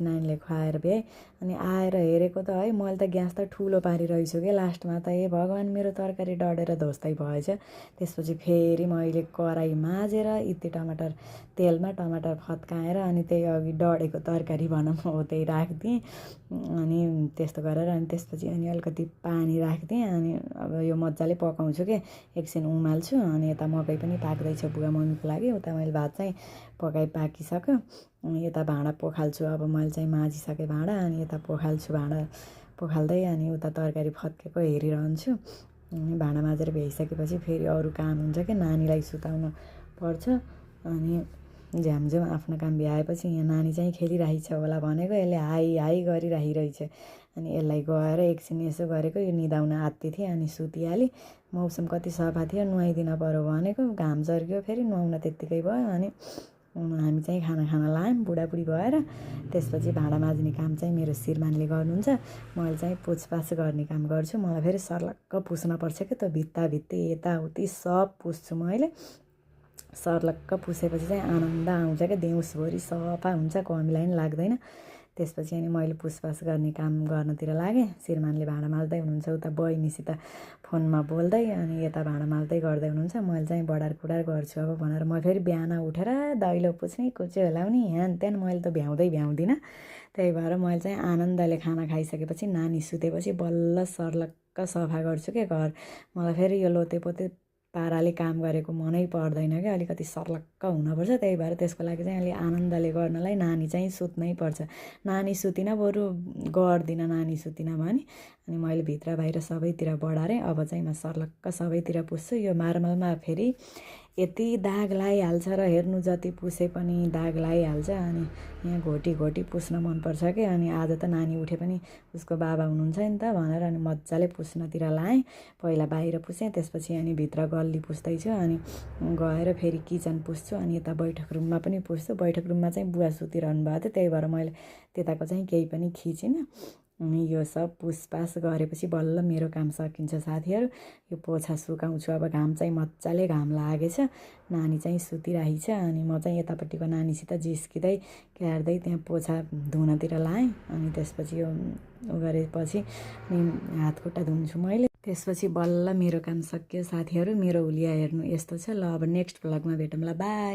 नानीले खुवाएर भ्याएँ अनि आएर हेरेको त है मैले त ग्यास त ठुलो पारिरहेछु कि लास्टमा त ए भगवान् मेरो तरकारी डढेर ध्वस्तै भएछ। त्यसपछि फेरि मैले कराही माझेर इत्ति टमाटर तेलमा टमाटर फत्काएर अनि त्यही अघि डढेको तरकारी भनौँ हो त्यही राखिदिएँ अनि त्यस्तो गरेर अनि त्यसपछि अनि अलिकति पानी राखिदिएँ अनि अब यो मजाले पकाउँछु कि एकछिन उमाल्छु अनि यता मकै पनि पाक्दैछ बुवा मम्मीको लागि उता मैले भात चाहिँ पकाइ पाकिसक्यो अनि यता भाँडा पोखाल्छु अब मैले चाहिँ माझिसकेँ भाँडा अनि यता पोखाल्छु भाँडा पोखाल्दै अनि उता तरकारी फत्केको हेरिरहन्छु अनि भाँडा माझेर भ्याइसकेपछि फेरि अरू काम हुन्छ कि नानीलाई सुताउन पर्छ अनि झ्यामझ्याम आफ्नो काम भ्याएपछि यहाँ नानी चाहिँ खेलिरहेछ होला भनेको यसले हाई हाई गरिरहेछ अनि यसलाई गएर एकछिन यसो गरेको यो निदाउन आत्ति थिएँ अनि सुतिहालेँ। मौसम कति सफा थियो नुहाइदिन पर्यो भनेको घाम झर्क्यो फेरि नुहाउन त्यत्तिकै भयो अनि हामी चाहिँ खाना लायौँ बुढाबुढी भएर। त्यसपछि भाँडा माझ्ने काम चाहिँ मेरो श्रीमानले गर्नुहुन्छ मैले चाहिँ पुछपाछ गर्ने काम गर्छु। मलाई फेरि सर्लक्क पुस्नुपर्छ क्या त भित्ताभित्ती यताउति सब पुस्छु मैले। सर्लक्क पुसेपछि चाहिँ आनन्द आउँछ क्या देउसभरि सफा हुन्छ कमीलाई पनि लाग्दैन। त्यसपछि अनि मैले पुछपाछ गर्ने काम गर्नतिर लागेँ। श्रीमानले भाँडा माझ्दै हुनुहुन्छ उता बहिनीसित फोनमा बोल्दै अनि यता भाँडा माझ्दै गर्दै हुनुहुन्छ। मैले चाहिँ बढार कुडार गर्छु अब भनेर म फेरि बिहान उठेर दैलो पुछ्ने कुच्चो लाउने ह्यान त्यान मैले त भ्याउँदिनँ। त्यही भएर मैले चाहिँ आनन्दले खाना खाइसकेपछि नानी सुतेपछि बल्ल सर्लक्क सफा गर्छु क्या घर। मलाई फेरि यो लोतेपोते पाराले काम गरेको मनै पर्दैन क्या अलिकति सर्लक्क हुनुपर्छ। त्यही भएर त्यसको लागि चाहिँ अलि आनन्दले गर्नलाई नानी चाहिँ सुत्नै पर्छ। नानी सुतिन बरु गर्दिनँ नानी सुतिन भने अनि मैले भित्र बाहिर सबैतिर बढारेँ। अब चाहिँ म सर्लक्क सबैतिर पुस्छु। यो मार्मलमा फेरि यति दाग लगाइहाल्छ र हेर्नु जति पुसे पनि दाग लगाइहाल्छ अनि यहाँ घोटी पुस्न मनपर्छ कि अनि आज त नानी उठे पनि उसको बाबा हुनुहुन्छ नि त भनेर अनि मजाले पुस्नतिर लाएँ। पहिला बाहिर पुसेँ त्यसपछि अनि भित्र गल्ली पुस्दैछु अनि गएर फेरि किचन पुस्छु अनि यता बैठक रुममा पनि पुस्छु। बैठक रुममा चाहिँ बुवा सुतिरहनु भएको थियो त्यही भएर मैले त्यताको चाहिँ केही पनि खिचिनँ। अनि यो सब पुसपास गरेपछि बल्ल मेरो काम सकिन्छ साथीहरू। यो पोछा सुकाउँछु अब घाम चाहिँ मजाले घाम लागेछ नानी चाहिँ सुतिरहेछ अनि म चाहिँ यतापट्टिको नानीसित जिस्किँदै क्यार्दै त्यहाँ पोछा धुनतिर लाएँ अनि त्यसपछि यो गरेपछि हात खुट्टा धुन्छु मैले। त्यसपछि बल्ल मेरो काम सकियो साथीहरू। मेरो हुलिया हेर्नु यस्तो छ। ल अब नेक्स्ट भ्लगमा भेटौँला बाई।